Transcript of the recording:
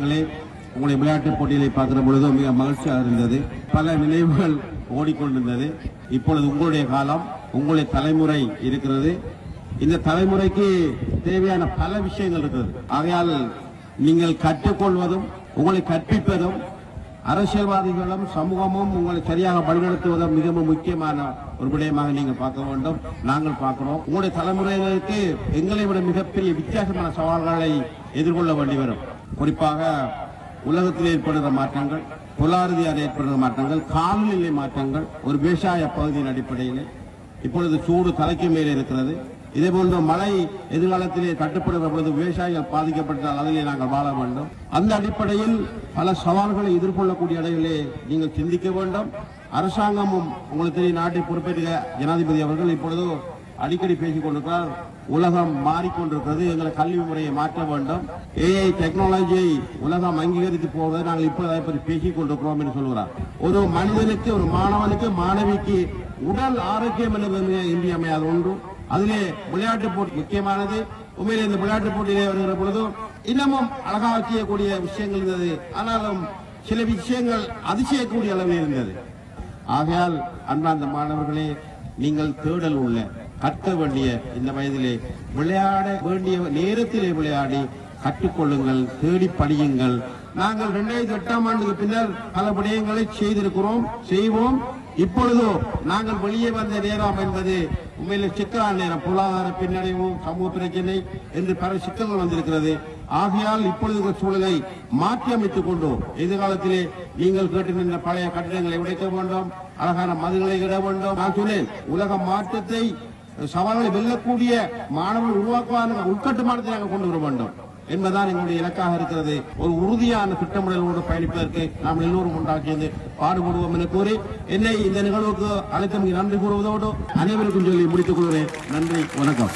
நாங்களே உங்களுடைய விளையாட்டுப் போட்டிகளை பார்க்கிற பொழுது மிக மகிழ்ச்சியாக இருந்தது. பல நினைவுகள் ஓடிக்கொண்டிருந்தது. இப்பொழுது உங்களுடைய காலம், உங்களுடைய தலைமுறை இருக்கிறது. இந்த தலைமுறைக்கு தேவையான பல விஷயங்கள் இருக்கிறது. ஆகையால் நீங்கள் கற்றுக்கொள்வதும் உங்களை கற்பிப்பதும் அரசியல்வாதிகளும் சமூகமும் உங்களை சரியாக வழிநடத்துவதும் மிகவும் முக்கியமான ஒரு விடயமாக நீங்கள் பார்க்க வேண்டும். நாங்கள் பார்க்கிறோம். உங்களுடைய தலைமுறைகளுக்கு எங்களை விட மிகப்பெரிய வித்தியாசமான சவால்களை எதிர்கொள்ள வேண்டி வரும். குறிப்பாக உலகத்தில் ஏற்படுகிற மாற்றங்கள், பொருளாதார ஏற்படுகிற மாற்றங்கள், காலநிலை மாற்றங்கள், ஒரு விவசாய பகுதியின் அடிப்படையில் இப்பொழுது சூடு தலைக்கு மேலே இருக்கிறது. இதே போன்ற மழை எதிர்காலத்திலே தட்டுப்படுகிற பொழுது விவசாயிகள் பாதிக்கப்பட்டால் அதிலே நாங்கள் வாழ வேண்டும். அந்த அடிப்படையில் பல சவால்களை எதிர்கொள்ளக்கூடிய இடையிலே நீங்கள் சிந்திக்க வேண்டும். அரசாங்கமும் உங்களுக்கு தெரியும், நாட்டை பொறுப்பேற்ற ஜனாதிபதி அவர்கள் இப்பொழுது அடிக்கடி பேசிக் கொண்டிருக்கிறார். உலகம் மாறிக்கொண்டிருக்கிறது, எங்களை கல்வி முறையை மாற்ற வேண்டும். ஏஐ டெக்னாலஜியை உலகம் அங்கீகரித்து போவதை நாங்கள் இப்பொழுது அதை பற்றி பேசிக் கொண்டிருக்கிறோம் என்று சொல்கிறார். ஒரு மனிதனுக்கு, ஒரு மாணவனுக்கு, மாணவிக்கு உடல் ஆரோக்கியம் என்பது இன்றியமையாத ஒன்று. அதிலே விளையாட்டு போட்டி முக்கியமானது. உண்மையிலே இந்த விளையாட்டுப் போட்டியிலே வருகிற பொழுது இன்னமும் அழகாக செய்யக்கூடிய விஷயங்கள் இருந்தது. ஆனாலும் சில விஷயங்கள் அதிசயக்கூடிய அளவில் இருந்தது. ஆகையால் அன்பார்ந்த மாணவர்களே, நீங்கள் தேடல் உள்ள, கற்க வேண்டிய இந்த வயதிலே விளையாட வேண்டிய நேரத்திலே விளையாடி கற்றுக்கொள்ளுங்கள், தேடி படியுங்கள். நாங்கள் 2008ஆம் ஆண்டுக்கு பின்னர் பல விடயங்களை செய்திருக்கிறோம், செய்வோம். இப்பொழுது நாங்கள் வெளியே வந்த நேரம் என்பது உண்மையிலே சிக்கலான நேரம். பொருளாதார பின்னடைவு, சமூக பிரச்சனை என்று பல சிக்கல்கள் வந்திருக்கிறது. ஆகையால் இப்பொழுது சூழலை மாற்றி அமைத்துக் கொண்டு எதிர்காலத்திலே நீங்கள் கேட்டு நின்ற பழைய கட்டிடங்களை உடைக்க வேண்டும், அழகான மதுகளை இட வேண்டும். நான் சொன்னேன், உலக மாற்றத்தை சவால்களை வெல்லக்கூடிய மாணவர்கள் உருவாக்குவான உள்கட்டுமானத்தை நாங்கள் கொண்டு வர வேண்டும் என்பதுதான் எங்களுடைய இலக்காக இருக்கிறது. ஒரு உறுதியான திட்டமிடலோடு பயணிப்பதற்கு நாம் எல்லோரும் உண்டாக்கியது பாடுபடுவோம் என கூறி என்னை இந்த நிகழ்வுக்கு அழைத்தமைக்கு நன்றி கூறுவதோடு அனைவருக்கும் சொல்லி முடித்துக் கொள்கிறேன். நன்றி, வணக்கம்.